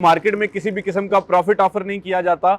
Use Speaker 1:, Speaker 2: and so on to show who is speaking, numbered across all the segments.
Speaker 1: Market में किसी भी किस्म का प्रॉफिट ऑफर नहीं किया जाता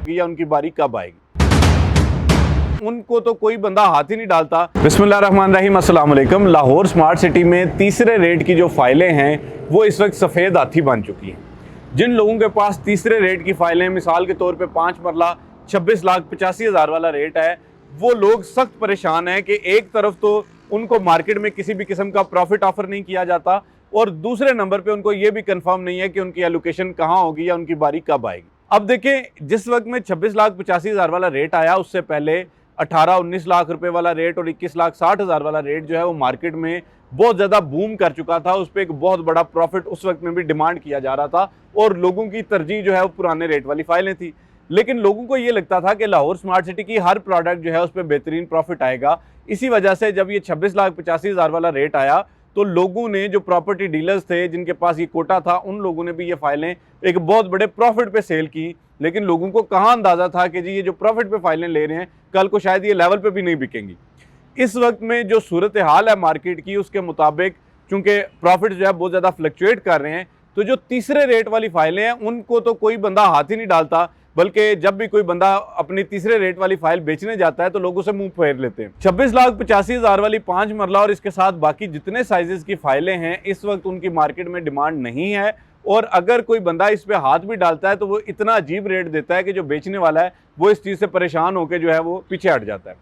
Speaker 1: या उनकी बारी कब आएगी उनको तो कोई बंदा हाथ ही नहीं डालता। बिस्मिल्लाहिर्रहमानिर्रहीम, अस्सलाम वालेकुम। लाहौर स्मार्ट सिटी में तीसरे रेट की जो फाइलें हैं वो इस वक्त सफ़ेद हाथी बन चुकी हैं। जिन लोगों के पास तीसरे रेट की फाइलें, मिसाल के तौर पे 5 मरला 26,85,000 वाला रेट है, वो लोग सख्त परेशान हैं कि एक तरफ तो उनको मार्केट में किसी भी किस्म का प्रॉफिट ऑफर नहीं किया जाता और दूसरे नंबर पे उनको ये भी कंफर्म नहीं है कि उनकी एलोकेशन कहाँ होगी या उनकी बारी कब आएगी। अब देखें, जिस वक्त में 26,85,000 वाला रेट आया उससे पहले 18-19 लाख रुपए वाला रेट और 21,60,000 वाला रेट जो है वो मार्केट में बहुत ज़्यादा बूम कर चुका था। उस पर एक बहुत बड़ा प्रॉफिट उस वक्त में भी डिमांड किया जा रहा था और लोगों की तरजीह जो है वो पुराने रेट वाली फाइलें थी। लेकिन लोगों को ये लगता था कि लाहौर स्मार्ट सिटी की हर प्रोडक्ट जो है उस पर बेहतरीन प्रॉफिट आएगा। इसी वजह से जब ये 26,85,000 वाला रेट आया तो लोगों ने, जो प्रॉपर्टी डीलर्स थे जिनके पास ये कोटा था, उन लोगों ने भी ये फाइलें एक बहुत बड़े प्रॉफिट पे सेल की। लेकिन लोगों को कहाँ अंदाज़ा था कि जी ये जो प्रॉफिट पे फाइलें ले रहे हैं कल को शायद ये लेवल पे भी नहीं बिकेंगी। इस वक्त में जो सूरत हाल है मार्केट की, उसके मुताबिक चूँकि प्रॉफिट जो है बहुत ज़्यादा फ्लक्चुएट कर रहे हैं, तो जो तीसरे रेट वाली फाइलें हैं उनको तो कोई बंदा हाथ ही नहीं डालता, बल्कि जब भी कोई बंदा अपनी तीसरे रेट वाली फाइल बेचने जाता है तो लोग उसे मुंह फेर लेते हैं। 26,85,000 वाली 5 मरला और इसके साथ बाकी जितने साइजेस की फाइलें हैं इस वक्त उनकी मार्केट में डिमांड नहीं है और अगर कोई बंदा इस पे हाथ भी डालता है तो वो इतना अजीब रेट देता है कि जो बेचने वाला है वो इस चीज़ से परेशान होकर जो है वो पीछे हट जाता है।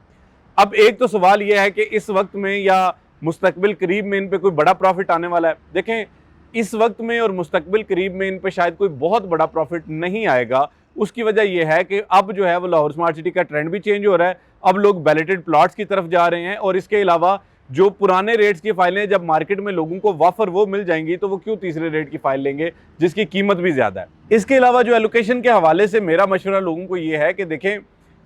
Speaker 1: अब एक तो सवाल यह है कि इस वक्त में या मुस्तकबिल करीब में इन पर कोई बड़ा प्रॉफिट आने वाला है। देखें, इस वक्त में और मुस्तकबिल करीब में इन पर शायद कोई बहुत बड़ा प्रॉफिट नहीं आएगा। उसकी वजह यह है कि अब जो है वो लाहौर स्मार्ट सिटी का ट्रेंड भी चेंज हो रहा है। अब लोग बैलेटेड प्लॉट्स की तरफ जा रहे हैं और इसके अलावा जो पुराने रेट्स की फाइलें जब मार्केट में लोगों को वाफर वो मिल जाएंगी तो वो क्यों तीसरे रेट की फाइल लेंगे जिसकी कीमत भी ज़्यादा है। इसके अलावा जो एलोकेशन के हवाले से मेरा मशवरा लोगों को ये है कि देखें,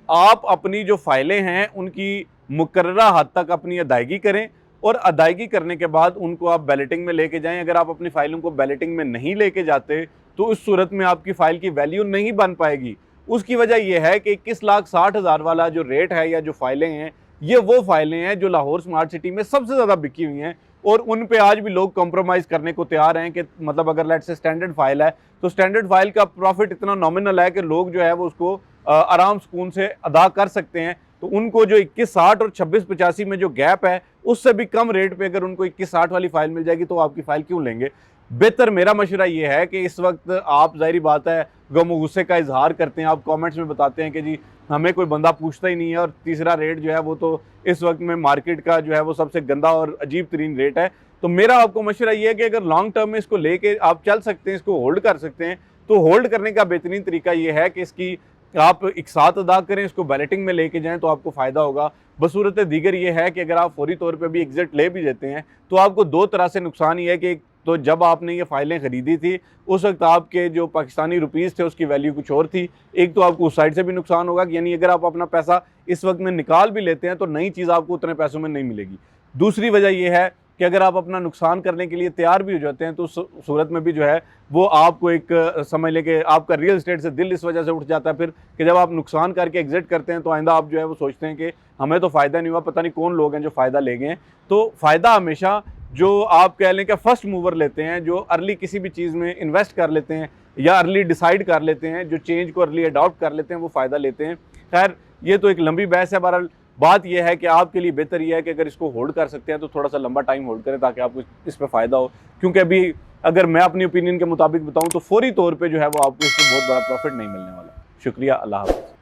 Speaker 1: आप अपनी जो फाइलें हैं उनकी मुकर्ररा हद तक अपनी अदायगी करें और अदायगी करने के बाद उनको आप बैलेटिंग में लेके जाएं। अगर आप अपनी फाइलों को बैलेटिंग में नहीं लेके जाते तो उस सूरत में आपकी फ़ाइल की वैल्यू नहीं बन पाएगी। उसकी वजह यह है कि 21,60,000 वाला जो रेट है या जो फाइलें हैं ये वो फाइलें हैं जो लाहौर स्मार्ट सिटी में सबसे ज़्यादा बिकी हुई हैं और उन पे आज भी लोग कॉम्प्रोमाइज़ करने को तैयार हैं कि मतलब अगर लेट्स से स्टैंडर्ड फाइल है तो स्टैंडर्ड फाइल का प्रॉफिट इतना नॉमिनल है कि लोग जो है वो उसको आराम सुकून से अदा कर सकते हैं। तो उनको जो 21,60 और 26,85 में जो गैप है उससे भी कम रेट पे अगर उनको 21,60 वाली फाइल मिल जाएगी तो आपकी फ़ाइल क्यों लेंगे। बेहतर मेरा मशवरा ये है कि इस वक्त आप, ज़ाहिर बात है, गम गुस्से का इजहार करते हैं, आप कमेंट्स में बताते हैं कि जी हमें कोई बंदा पूछता ही नहीं है और तीसरा रेट जो है वो तो इस वक्त में मार्केट का जो है वो सबसे गंदा और अजीब तरीन रेट है। तो मेरा आपको मशवरा ये है कि अगर लॉन्ग टर्म में इसको लेके आप चल सकते हैं, इसको होल्ड कर सकते हैं, तो होल्ड करने का बेहतरीन तरीका ये है कि इसकी आप एक साथ अदा करें, इसको बैलेटिंग में लेके जाएं तो आपको फ़ायदा होगा। बसूरत दीगर ये है कि अगर आप फौरी तौर पे भी एग्जिट ले भी देते हैं तो आपको दो तरह से नुकसान ही है कि तो जब आपने ये फाइलें ख़रीदी थी उस वक्त आपके जो पाकिस्तानी रुपीज़ थे उसकी वैल्यू कुछ और थी। एक तो आपको उस साइड से भी नुकसान होगा कि यानी अगर आप अपना पैसा इस वक्त में निकाल भी लेते हैं तो नई चीज़ आपको उतने पैसों में नहीं मिलेगी। दूसरी वजह यह है कि अगर आप अपना नुकसान करने के लिए तैयार भी हो जाते हैं तो सूरत में भी जो है वो आपको एक समझ लें कि आपका रियल एस्टेट से दिल इस वजह से उठ जाता है फिर कि जब आप नुकसान करके एग्जिट करते हैं तो आइंदा आप जो है वो सोचते हैं कि हमें तो फ़ायदा नहीं हुआ, पता नहीं कौन लोग हैं जो फ़ायदा ले गए हैं। तो फ़ायदा हमेशा जो आप कह लें कि फर्स्ट मूवर लेते हैं, जो अर्ली किसी भी चीज़ में इन्वेस्ट कर लेते हैं या अर्ली डिसाइड कर लेते हैं, जो चेंज को अर्ली अडॉप्ट कर लेते हैं, वो फ़ायदा लेते हैं। खैर, ये तो एक लंबी बहस है। बहरहाल बात यह है कि आपके लिए बेहतर यह है कि अगर इसको होल्ड कर सकते हैं तो थोड़ा सा लंबा टाइम होल्ड करें ताकि आपको इस पर फ़ायदा हो। क्योंकि अभी अगर मैं अपनी ओपिनियन के मुताबिक बताऊँ तो फौरी तौर पर जो है वो आपको इससे बहुत बड़ा प्रॉफिट नहीं मिलने वाला। शुक्रिया, अल्लाह हाफ़िज़।